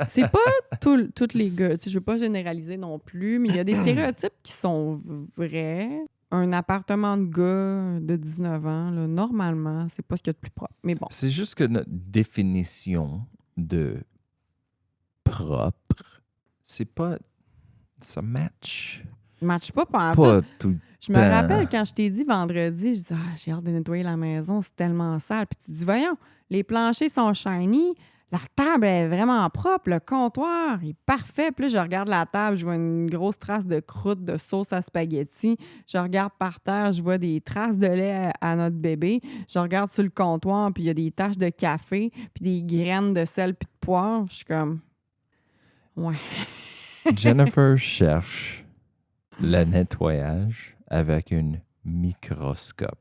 C'est pas tous les gars. Tu sais, je veux pas généraliser non plus, mais il y a des stéréotypes qui sont vrais. Un appartement de gars de 19 ans, là, normalement, c'est pas ce qu'il y a de plus propre. Mais bon. C'est juste que notre définition de propre, c'est pas... Ça match. Match pas pendant Pas tout. tout le Je me temps. rappelle quand je t'ai dit vendredi, je dis j'ai hâte de nettoyer la maison, c'est tellement sale. Puis tu dis voyons, les planchers sont shiny, la table est vraiment propre, le comptoir est parfait. Puis là, je regarde la table, je vois une grosse trace de croûte de sauce à spaghetti. Je regarde par terre, je vois des traces de lait à notre bébé. Je regarde sur le comptoir, puis il y a des taches de café, puis des graines de sel puis de poivre. Je suis comme ouais. Jennifer cherche le nettoyage avec un microscope.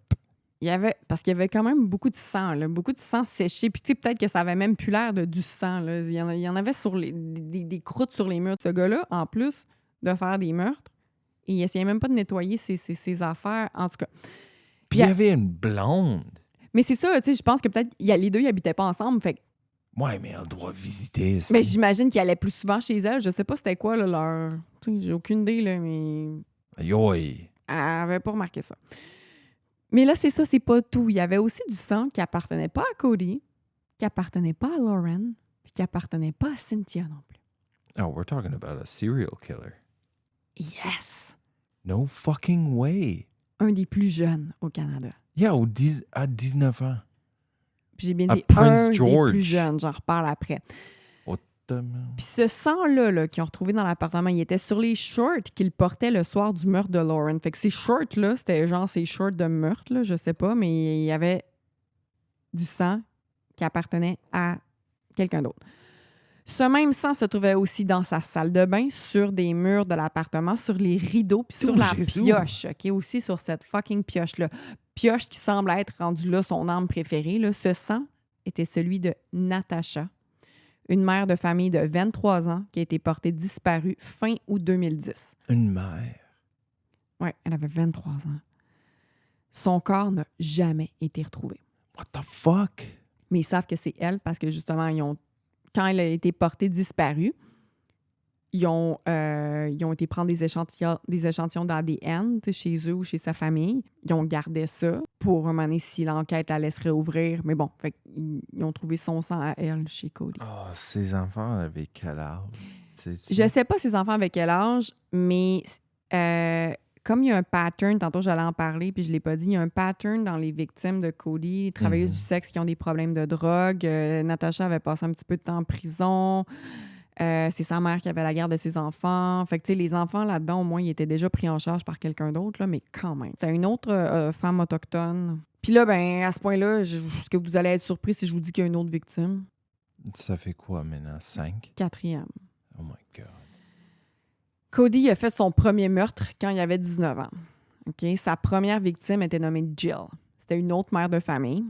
Parce qu'il y avait quand même beaucoup de sang, là, beaucoup de sang séché. Puis tu sais, peut-être que ça avait même plus l'air de du sang. Là. Il y en avait sur des croûtes sur les murs. Ce gars-là, en plus de faire des meurtres, il essayait même pas de nettoyer ses affaires, en tout cas. Puis il y avait une blonde. Mais c'est ça, tu sais, je pense que peut-être les deux, ils habitaient pas ensemble. Fait Ouais, mais elle doit visiter. mais j'imagine qu'il allait plus souvent chez elle. Je sais pas c'était quoi là, leur... Tu sais, j'ai aucune idée, là, mais Aïe. elle avait pas remarqué ça. Mais là, c'est ça, c'est pas tout. Il y avait aussi du sang qui appartenait pas à Cody, qui appartenait pas à Lauren, puis qui appartenait pas à Cynthia non plus. Oh, we're talking about a serial killer. Yes! No fucking way. Un des plus jeunes au Canada. Yeah, à 19 ans. Puis j'ai bien À dit Prince un George. des plus jeunes, j'en reparle après. Autrement. Puis ce sang-là là, qu'ils ont retrouvé dans l'appartement, il était sur les shorts qu'il portait le soir du meurtre de Lauren. Fait que ces shorts-là, c'était genre ces shorts de meurtre, là, je sais pas, mais il y avait du sang qui appartenait à quelqu'un d'autre. Ce même sang se trouvait aussi dans sa salle de bain, sur des murs de l'appartement, sur les rideaux, puis sur Oh, la Jésus! pioche, OK? Aussi sur cette fucking pioche-là. Pioche qui semble être rendue là son arme préférée. Là. Ce sang était celui de Natasha, une mère de famille de 23 ans qui a été portée disparue fin août 2010. Une mère. Oui, elle avait 23 ans. Son corps n'a jamais été retrouvé. What the fuck? Mais ils savent que c'est elle parce que justement, quand elle a été portée disparue, ils ont été prendre des échantillons d'ADN chez eux ou chez sa famille. Ils ont gardé ça pour un moment donné si l'enquête allait se réouvrir. Mais bon, fait, ils ont trouvé son sang à elle chez Cody. Oh, ses enfants avaient quel âge? Je sais pas ses enfants avec quel âge, mais comme il y a un pattern, tantôt j'allais en parler, puis je l'ai pas dit, il y a un pattern dans les victimes de Cody, les travailleuses du sexe qui ont des problèmes de drogue. Natacha avait passé un petit peu de temps en prison. C'est sa mère qui avait la garde de ses enfants. Fait que, tu sais, les enfants là-dedans, au moins, ils étaient déjà pris en charge par quelqu'un d'autre, là, mais quand même. C'est une autre femme autochtone. Puis là, ben, à ce point-là, est-ce que vous allez être surpris si je vous dis qu'il y a une autre victime? Ça fait quoi maintenant? 5? 4e. Oh my God. Cody a fait son premier meurtre quand il avait 19 ans. OK? Sa première victime était nommée Jill. C'était une autre mère de famille.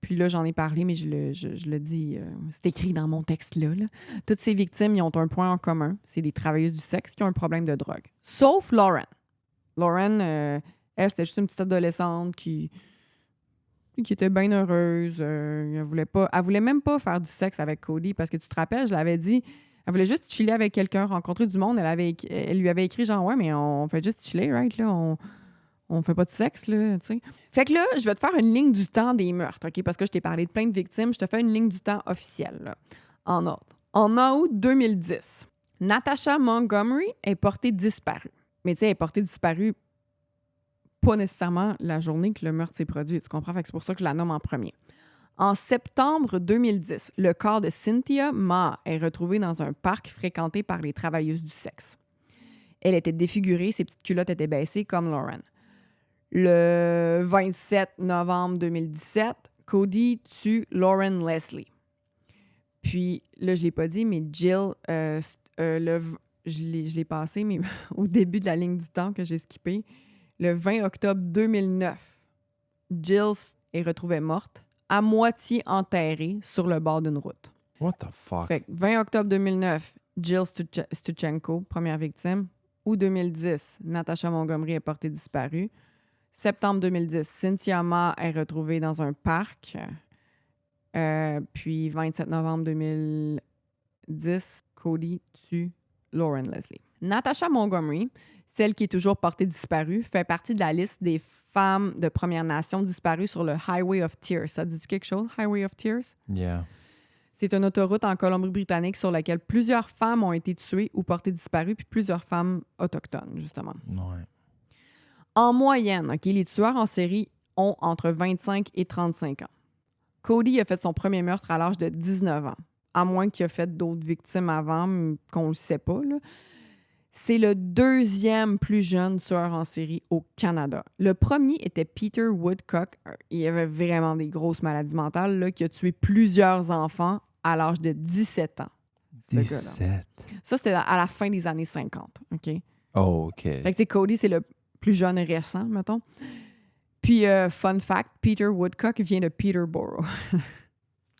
Puis là, j'en ai parlé, mais je le dis, c'est écrit dans mon texte-là. Là. Toutes ces victimes, ils ont un point en commun. C'est des travailleuses du sexe qui ont un problème de drogue. Sauf Lauren. Lauren, elle, c'était juste une petite adolescente qui était bien heureuse. Elle voulait même pas faire du sexe avec Cody parce que tu te rappelles, je l'avais dit, elle voulait juste chiller avec quelqu'un, rencontrer du monde. Elle lui avait écrit genre, ouais, mais on fait juste chiller, right? Là, on fait pas de sexe, là, tu sais. Fait que là, je vais te faire une ligne du temps des meurtres, OK? Parce que je t'ai parlé de plein de victimes. Je te fais une ligne du temps officielle, là, en ordre. En août 2010, Natasha Montgomery est portée disparue. Mais tu sais, elle est portée disparue pas nécessairement la journée que le meurtre s'est produit. Tu comprends? Fait que c'est pour ça que je la nomme en premier. En septembre 2010, le corps de Cynthia Ma est retrouvé dans un parc fréquenté par les travailleuses du sexe. Elle était défigurée, ses petites culottes étaient baissées comme Lauren. Le 27 novembre 2017, Cody tue Lauren Leslie. Puis, là, je ne l'ai pas dit, mais Jill, je l'ai passé, mais au début de la ligne du temps que j'ai skippé, le 20 octobre 2009, Jill est retrouvée morte, à moitié enterrée sur le bord d'une route. What the fuck? Fait que 20 octobre 2009, Jill Stuchenko, première victime. Août 2010, Natasha Montgomery est portée disparue. Septembre 2010, Cynthia Ma est retrouvée dans un parc. Puis 27 novembre 2010, Cody tue Lauren Leslie. Natasha Montgomery, celle qui est toujours portée disparue, fait partie de la liste des femmes de Première Nation disparues sur le Highway of Tears. Ça dit quelque chose, Highway of Tears? Yeah. C'est une autoroute en Colombie-Britannique sur laquelle plusieurs femmes ont été tuées ou portées disparues, puis plusieurs femmes autochtones, justement. Ouais. En moyenne, OK, les tueurs en série ont entre 25 et 35 ans. Cody a fait son premier meurtre à l'âge de 19 ans, à moins qu'il ait fait d'autres victimes avant, qu'on ne le sait pas, là. C'est le deuxième plus jeune tueur en série au Canada. Le premier était Peter Woodcock. Il avait vraiment des grosses maladies mentales, là, qui a tué plusieurs enfants à l'âge de 17 ans. ce gars-là. 17. Ça, c'était à la fin des années 50. OK? Oh, OK. Fait que, tu sais, Cody, c'est le plus jeune récent, mettons. Puis, fun fact, Peter Woodcock vient de Peterborough.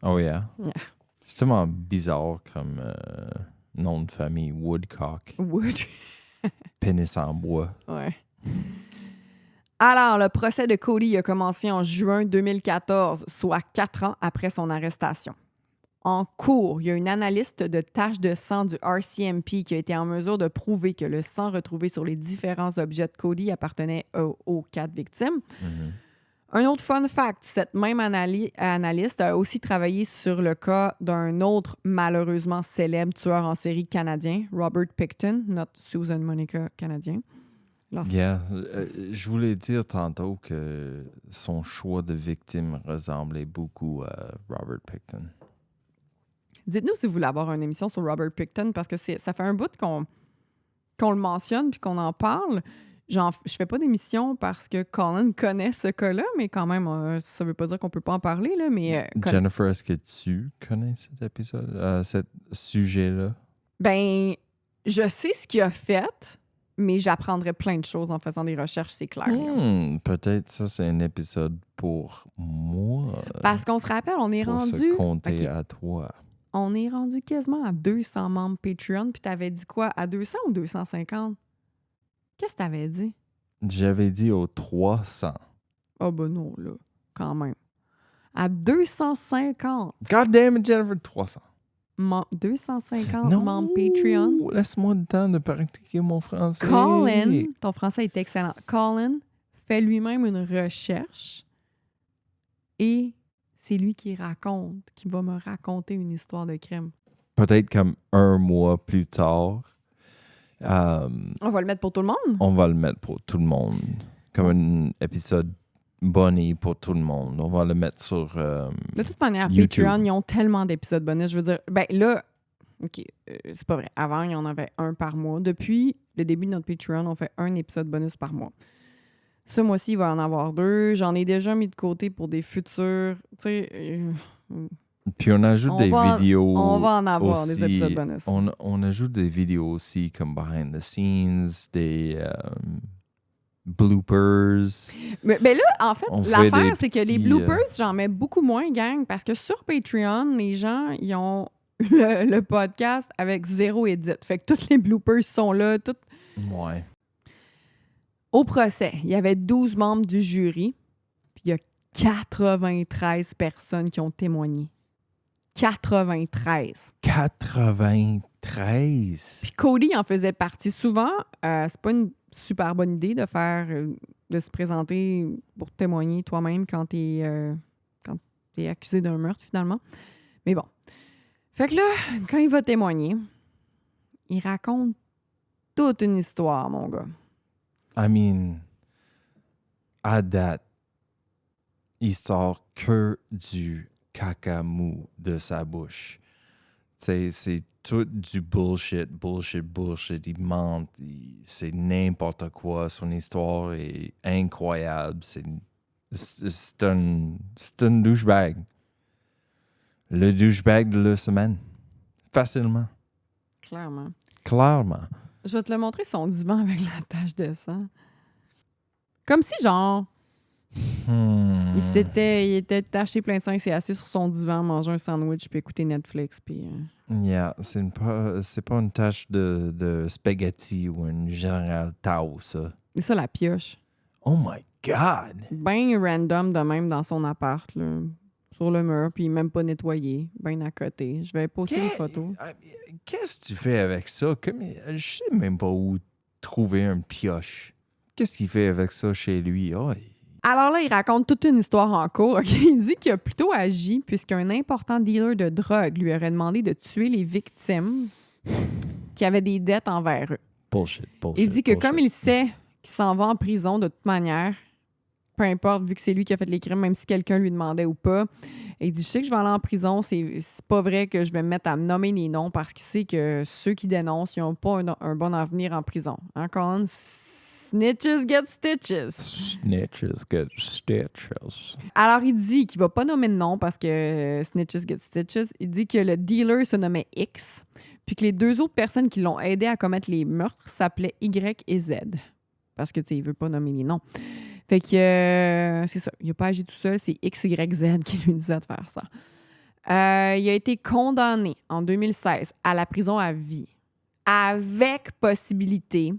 Oh, yeah. Yeah. C'est tellement bizarre comme nom de famille. Woodcock. Wood. Pénis en bois. Ouais. Alors, le procès de Cody a commencé en juin 2014, soit 4 ans après son arrestation. En cours, il y a une analyste de taches de sang du RCMP qui a été en mesure de prouver que le sang retrouvé sur les différents objets de Cody appartenait aux 4 victimes. Mhm. Un autre fun fact, cette même analyste a aussi travaillé sur le cas d'un autre malheureusement célèbre tueur en série canadien, Robert Pickton, notre Susan Monica canadien. Yeah. Je voulais dire tantôt que son choix de victime ressemblait beaucoup à Robert Pickton. Dites-nous si vous voulez avoir une émission sur Robert Pickton, parce que ça fait un bout qu'on le mentionne puis qu'on en parle. Je fais pas d'émission parce que Colin connaît ce cas-là, mais quand même, ça veut pas dire qu'on peut pas en parler, là, mais... Jennifer, est-ce que tu connais cet épisode, ce sujet-là? Ben, je sais ce qu'il a fait, mais j'apprendrai plein de choses en faisant des recherches, c'est clair. Peut-être ça, c'est un épisode pour moi. Parce qu'on se rappelle, on est pour rendu... se compter Ok. à toi. On est rendu quasiment à 200 membres Patreon, puis t'avais dit quoi? À 200 ou 250? Qu'est-ce que t'avais dit? J'avais dit aux 300. Ah ben non, là, quand même. À 250. God damn it, Jennifer, 300. 250 Non, membres Patreon. laisse-moi le temps de pratiquer mon français. Colin, ton français est excellent. Colin fait lui-même une recherche et c'est lui qui va me raconter une histoire de crime. Peut-être comme un mois plus tard, On va le mettre pour tout le monde? on va le mettre pour tout le monde. Comme un épisode bonus pour tout le monde. On va le mettre sur De toute manière, YouTube. Patreon, ils ont tellement d'épisodes bonus. Je veux dire, ben là, OK, c'est pas vrai. Avant, il y en avait un par mois. Depuis le début de notre Patreon, on fait un épisode bonus par mois. Ce mois-ci, il va en avoir 2. J'en ai déjà mis de côté pour des futurs. Tu sais. Puis on ajoute des vidéos. On va en avoir aussi. des épisodes bonus. On ajoute des vidéos aussi comme behind the scenes, des bloopers. Mais là, en fait, On fait l'affaire, des c'est que les petits, bloopers, j'en mets beaucoup moins, gang, parce que sur Patreon, les gens, ils ont le podcast avec 0 edit. Fait que tous les bloopers sont là. Ouais. Au procès, il y avait 12 membres du jury, puis il y a 93 personnes qui ont témoigné. 93. 93. Puis Cody en faisait partie. Souvent, c'est pas une super bonne idée de faire, de se présenter pour témoigner toi-même quand t'es accusé d'un meurtre, finalement. Mais bon. Fait que là, quand il va témoigner, il raconte toute une histoire, mon gars. I mean, à date, il sort que du caca mou de sa bouche. T'sais, c'est tout du bullshit. Il ment, c'est n'importe quoi. Son histoire est incroyable. C'est un douchebag. Le douchebag de la semaine. Facilement. Clairement. Clairement. Je vais te le montrer, son divan avec la tache de sang. Comme si, genre, il était taché plein de sang, il s'est assis sur son divan, manger un sandwich, puis écouter Netflix, puis... Yeah, c'est pas une tache de spaghetti ou une General Tao, ça. C'est ça, la pioche. Oh my God! Ben random de même dans son appart, là, sur le mur, puis même pas nettoyé, ben à côté. Je vais poster une photo. Qu'est-ce que tu fais avec ça? Je sais même pas où trouver un pioche. Qu'est-ce qu'il fait avec ça chez lui? Oh, Alors là, il raconte toute une histoire en cours. OK? Il dit qu'il a plutôt agi puisqu'un important dealer de drogue lui aurait demandé de tuer les victimes qui avaient des dettes envers eux. Bullshit. Il dit que comme il sait qu'il s'en va en prison de toute manière, peu importe, vu que c'est lui qui a fait les crimes, même si quelqu'un lui demandait ou pas, il dit, je sais que je vais aller en prison, c'est pas vrai que je vais me mettre à me nommer les noms parce qu'il sait que ceux qui dénoncent, ils n'ont pas un bon avenir en prison. Hein, Colin? Snitches get stitches. Snitches get stitches. Alors, il dit qu'il va pas nommer de nom parce que snitches get stitches. Il dit que le dealer se nommait X, puis que les deux autres personnes qui l'ont aidé à commettre les meurtres s'appelaient Y et Z. Parce que, tu sais, il veut pas nommer les noms. Fait que, c'est ça. Il n'a pas agi tout seul. C'est XYZ qui lui disait de faire ça. Il a été condamné en 2016 à la prison à vie avec possibilité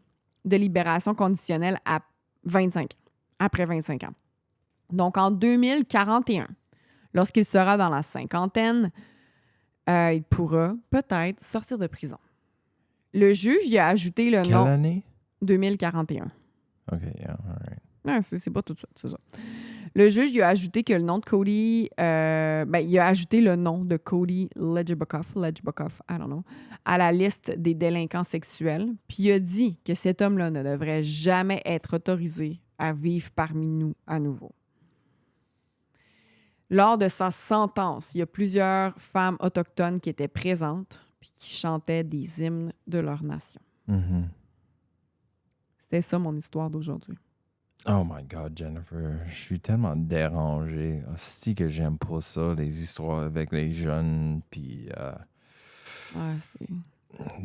de libération conditionnelle à 25 ans, après 25 ans. Donc, en 2041, lorsqu'il sera dans la cinquantaine, il pourra peut-être sortir de prison. Le juge y a ajouté le Quelle nom... année? 2041. OK, yeah, all right. Non, c'est pas tout de suite, c'est ça. Le juge lui a ajouté que le nom de Cody... il a ajouté le nom de Cody Ledgerbukoff, I don't know, à la liste des délinquants sexuels. Puis il a dit que cet homme-là ne devrait jamais être autorisé à vivre parmi nous à nouveau. Lors de sa sentence, il y a plusieurs femmes autochtones qui étaient présentes puis qui chantaient des hymnes de leur nation. Mm-hmm. C'était ça mon histoire d'aujourd'hui. Oh my God, Jennifer, je suis tellement dérangé. C'est que j'aime pas ça, les histoires avec les jeunes, puis Ouais, c'est...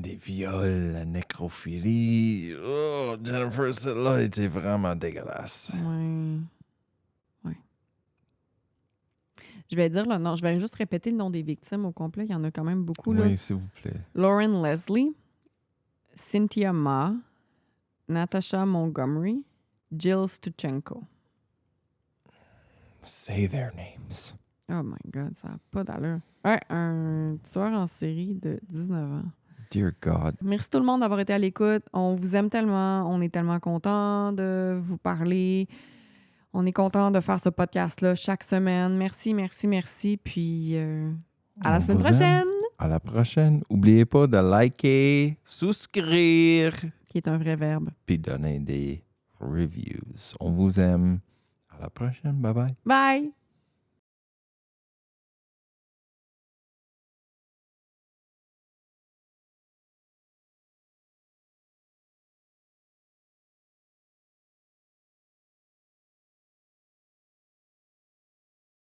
des viols, la nécrophilie. Oh, Jennifer, celle-là était vraiment dégueulasse. Ouais. Je vais dire le nom. Je vais juste répéter le nom des victimes au complet. Il y en a quand même beaucoup. Là. Oui, s'il vous plaît. Lauren Leslie, Cynthia Ma, Natasha Montgomery, Jill Stuchenko. Say their names. Oh my God, ça n'a pas d'allure. Ouais, un tueur en série de 19 ans. Dear God. Merci tout le monde d'avoir été à l'écoute. On vous aime tellement. On est tellement contents de vous parler. On est content de faire ce podcast-là chaque semaine. Merci. Puis à la semaine prochaine. À la prochaine. N'oubliez pas de liker, souscrire. Qui est un vrai verbe. Puis donner des reviews. On vous aime. À la prochaine. Bye bye. Bye!